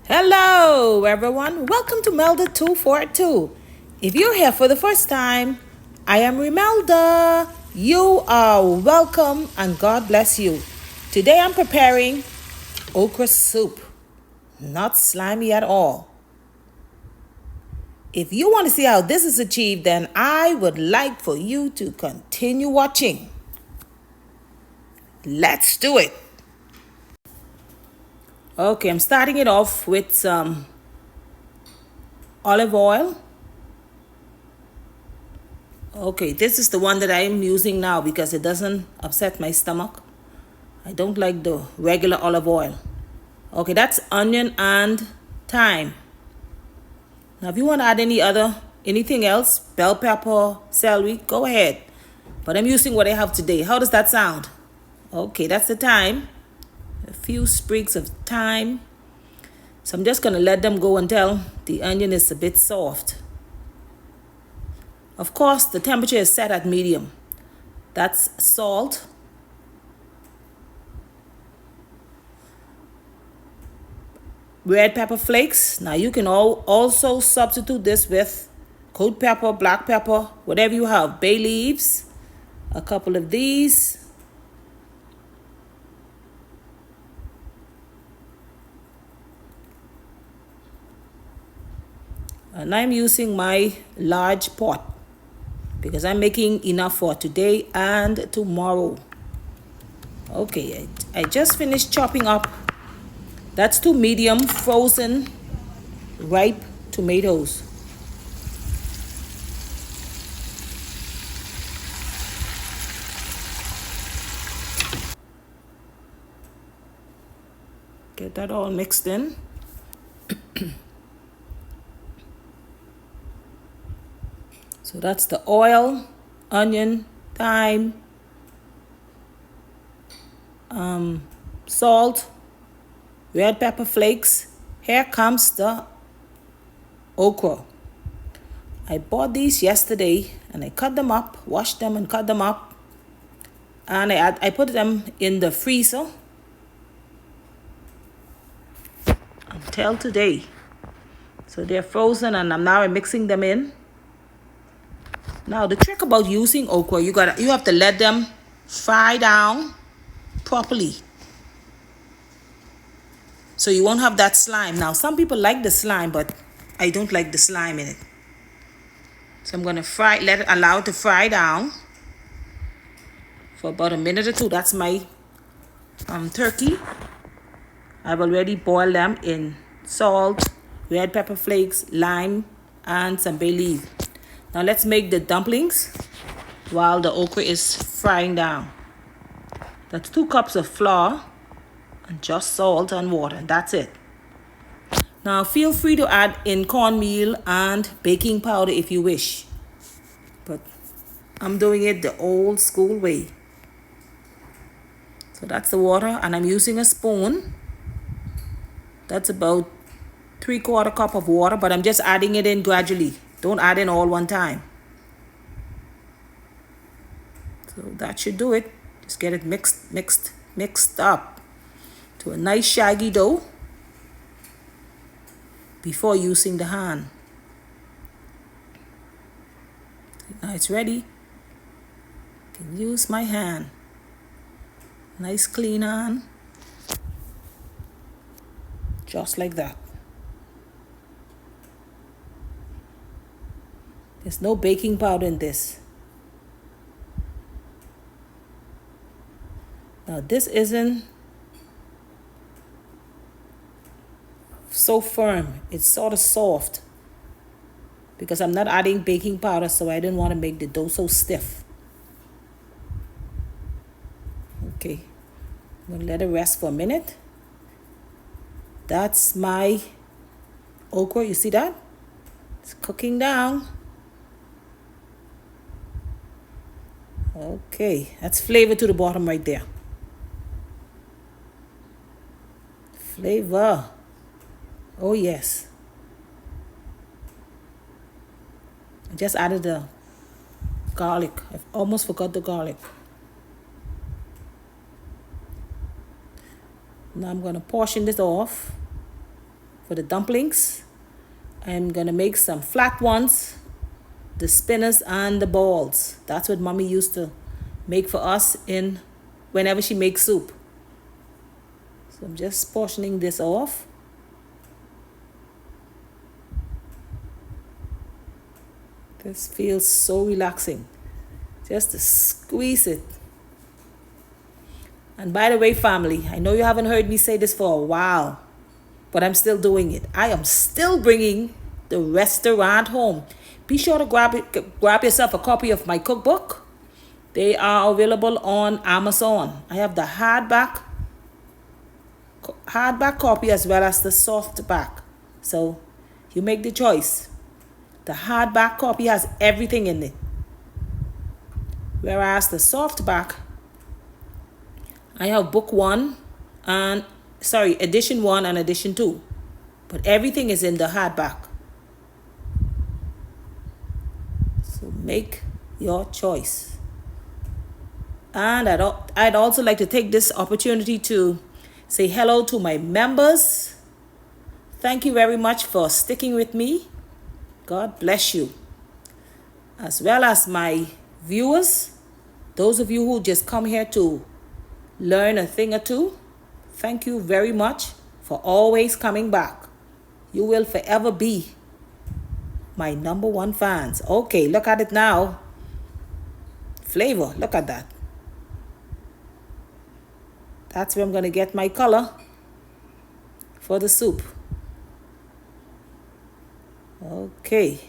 Hello, everyone. Welcome to Melda 242. If you're here for the first time, I am Remelda. You are welcome and God bless you. Today I'm preparing okra soup. Not slimy at all. If you want to see how this is achieved, then I would like for you to continue watching. Let's do it. Okay, I'm starting it off with some olive oil. Okay, this is the one that I'm using now because it doesn't upset my stomach. I don't like the regular olive oil. Okay, that's onion and thyme. Now, if you want to add anything else, bell pepper, celery, go ahead. But I'm using what I have today. How does that sound? Okay, that's the thyme. A few sprigs of thyme. So I'm just going to let them go until the onion is a bit soft. Of course, the temperature is set at medium. That's salt. Red pepper flakes. Now you can also substitute this with cold pepper, black pepper, whatever you have. Bay leaves, a couple of these. And I'm using my large pot because I'm making enough for today and tomorrow. Okay, I just finished chopping up. That's 2 medium frozen ripe tomatoes. Get that all mixed in. So that's the oil, onion, thyme, salt, red pepper flakes. Here comes the okra. I bought these yesterday and I cut them up, washed them and cut them up. And I put them in the freezer until today. So they're frozen and I'm mixing them in. Now the trick about using okra, you have to let them fry down properly, so you won't have that slime. Now some people like the slime, but I don't like the slime in it. So I'm gonna allow it to fry down for about a minute or two. That's my turkey. I've already boiled them in salt, red pepper flakes, lime, and some bay leaf. Now let's make the dumplings while the okra is frying down. That's 2 cups of flour and just salt and water. That's it. Now feel free to add in cornmeal and baking powder if you wish. But I'm doing it the old school way. So that's the water and I'm using a spoon. That's about 3/4 cup of water, but I'm just adding it in gradually. Don't add in all one time. So that should do it. Just get it mixed up to a nice shaggy dough before using the hand. Now it's ready. I can use my hand. Nice clean hand. Just like that. There's no baking powder in this. Now this isn't so firm. It's sort of soft because I'm not adding baking powder, so I didn't want to make the dough so stiff. Okay, I'm going to let it rest for a minute. That's my okra. You see that? It's cooking down. Okay, that's flavor to the bottom right there. Flavor. Oh yes. I just added the garlic. I almost forgot the garlic. Now I'm going to portion this off. for the dumplings. I'm gonna make some flat ones, the spinners and the balls. That's what mommy used to make for us in whenever she makes soup. So I'm just portioning this off. This feels so relaxing. Just to squeeze it. And by the way, family, I know you haven't heard me say this for a while, but I'm still doing it. I am still bringing the restaurant home. Be sure to grab yourself a copy of my cookbook. They are available on Amazon. I have the hardback copy as well as the softback. So you make the choice. The hardback copy has everything in it, whereas the softback, I have edition 1 and edition 2, but everything is in the hardback. So make your choice. And I'd also like to take this opportunity to say hello to my members. Thank you very much for sticking with me. God bless you. As well as my viewers, those of you who just come here to learn a thing or two, thank you very much for always coming back. You will forever be my #1 fans. Okay, look at it now. Flavor, look at that. That's where I'm going to get my color for the soup. Okay.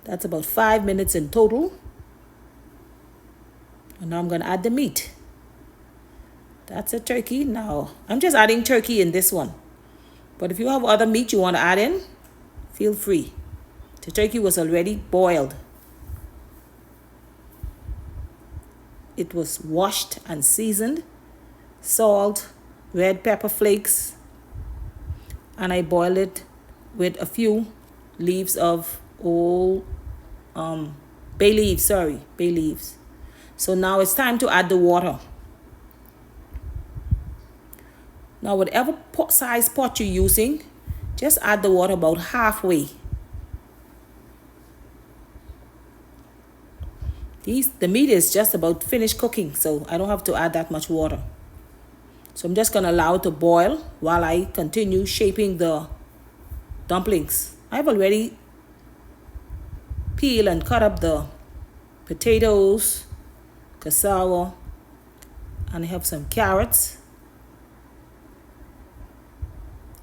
That's about 5 minutes in total. And now I'm going to add the meat. That's a turkey. Now, I'm just adding turkey in this one. But if you have other meat you want to add in, feel free. The turkey was already boiled. It was washed and seasoned, salt, red pepper flakes, and I boiled it with a few leaves of bay leaves. So now it's time to add the water. Now whatever size pot you're using, just add the water about halfway. The meat is just about finished cooking, so I don't have to add that much water. So I'm just going to allow it to boil while I continue shaping the dumplings. I've already peeled and cut up the potatoes, cassava, and I have some carrots.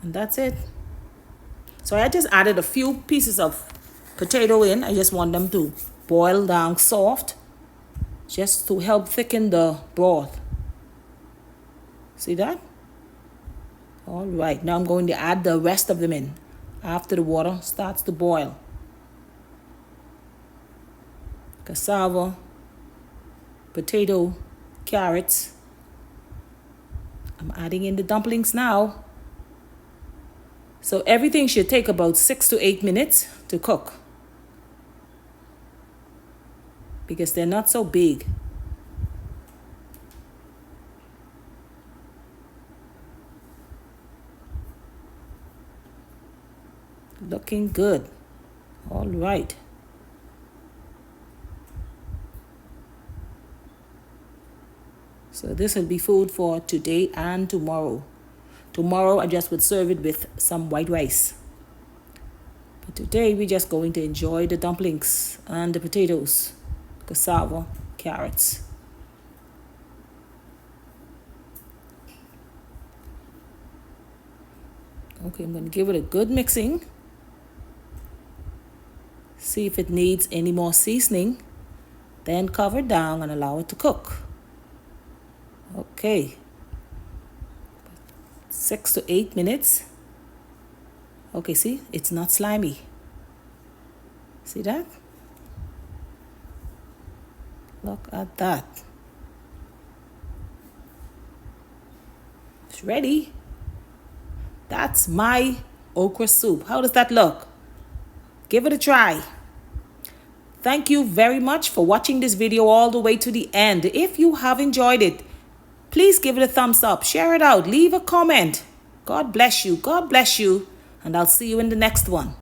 And that's it. So I just added a few pieces of potato in. I just want them to boil down soft, just to help thicken the broth. See that? All right, now I'm going to add the rest of them in after the water starts to boil. Cassava, potato, carrots. I'm adding in the dumplings now. So everything should take about 6 to 8 minutes to cook, because they're not so big. Looking good. All right. So this will be food for today and tomorrow. Tomorrow I just would serve it with some white rice. But today we're just going to enjoy the dumplings and the potatoes, cassava, carrots. Okay, I'm going to give it a good mixing. See if it needs any more seasoning. Then cover it down and allow it to cook. Okay. 6 to 8 minutes. Okay, see, it's not slimy. See that? Look at that. It's ready. That's my okra soup. How does that look? Give it a try. Thank you very much for watching this video all the way to the end. If you have enjoyed it, Please give it a thumbs up. Share it out. Leave a comment. God bless you. God bless you. And I'll see you in the next one.